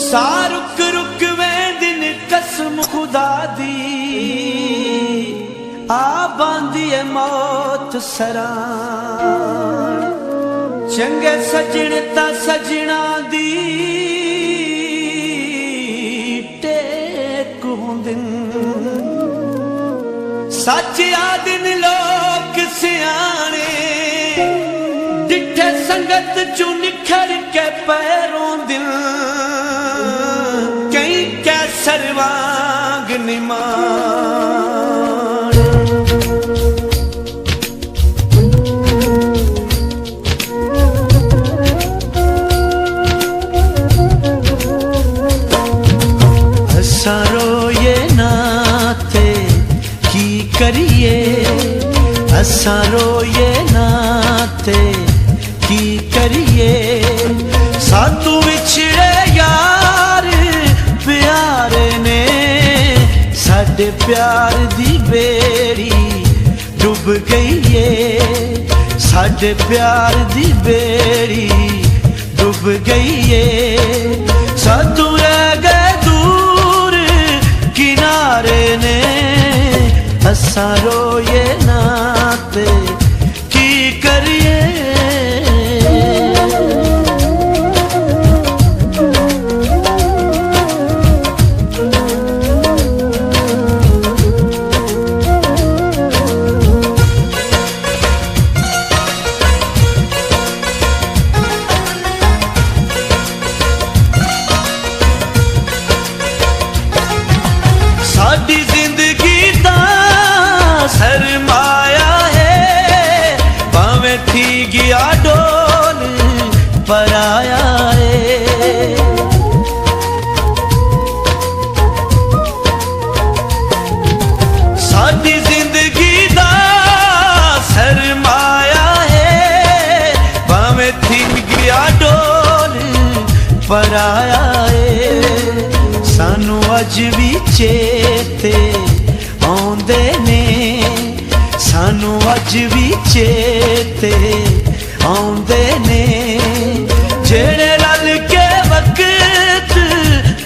सा रुक रुक वेंदिन कसम खुदा दी आ बांदी है मौत सराण चंगे सजण ता सजना दी टेक हुंदिन सच आदिन लोक सियाने डिठे संगत चू निखर के पैरों दिल कई कैसर वांग निमान असा रोए नाते की करिए असा रोए नाते की करिए सातू विछड़े यार प्यारे ने साडे प्यार दी बेड़ी डूब गई है साडे प्यार दी बेड़ी डूब गई है सातू रह गए दूर किनारे ने असा रोए नाते की करिए साडी जिंदगी दा सरमाया है भावें थी गया डोल पराया है साडी जिंदगी दा सरमाया है भावें थी गया डोल पराया है सानू अज भी चेते आउंदे ने सानू अज भी चेते आउंदे ने जेड़े रल के वक्त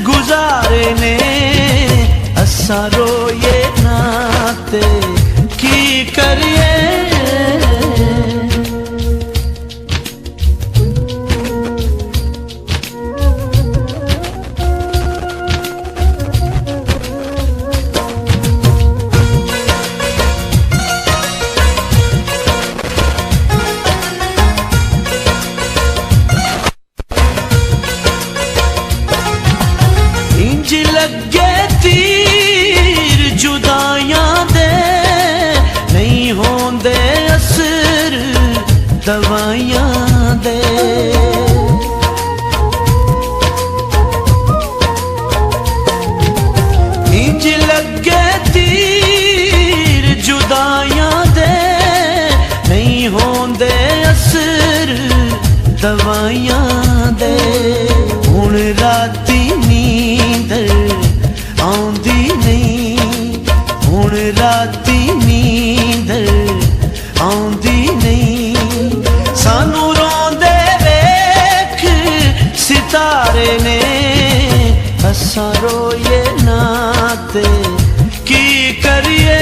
गुजारे ने असा रोए नाते की करिए लगे तीर जुदाइयां दे नहीं होंदे असर दवाइयां दे इंज लगे तीर जुदाइयां दे नहीं होंदे असर दवाइयां दे हुण राती आउंदी नहीं हुण राती नींदर आउंदी नहीं सानू रोंदे वेख सितारे ने असा रोए नाते की करिए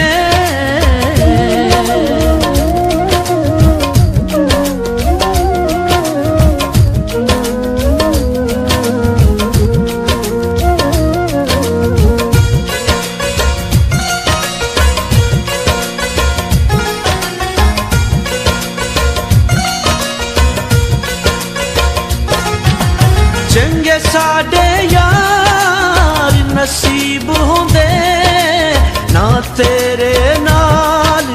चंगे साडे यार नसीब होंदे ना तेरे नाल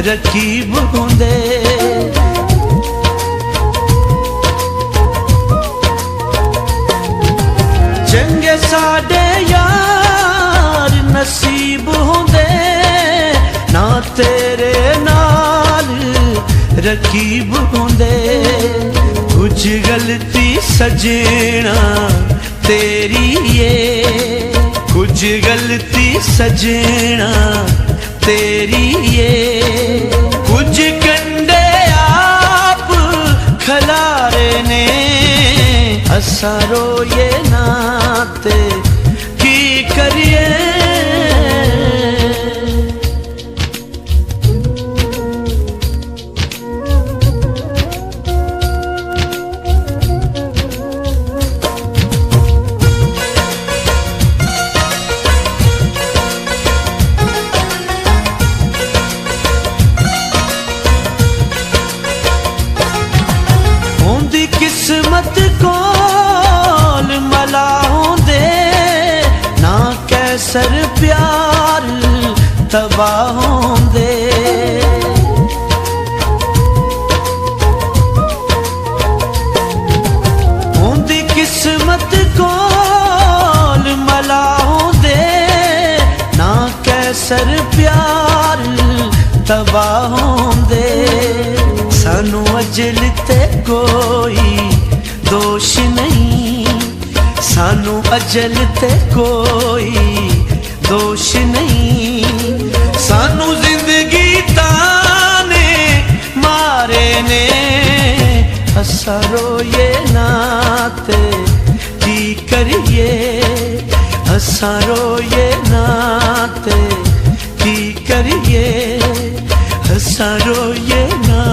रकीब होंदे चंगे साडे यार नसीब होंदे ना तेरे नाल रकीब होंदे कुछ गलती सजना तेरी ये कुछ गलती सजना तेरी ये कुछ कंडे आप खलारे ने असा रोए ना ते की करिए। किस्मत कोल मलाहों दे ना कैसर प्यार तबाहों दे। होंदी किस्मत कोल मलाहों दे ना कैसर प्यार तबाहों दे। सानू अजल ते कोई दोष नहीं, सानू अजल ते कोई दोष नहीं। सानू जिंदगी ताने मारे ने असा रोए ना ते की करिए। असा रोए ना ते की करिए। असा रोए ना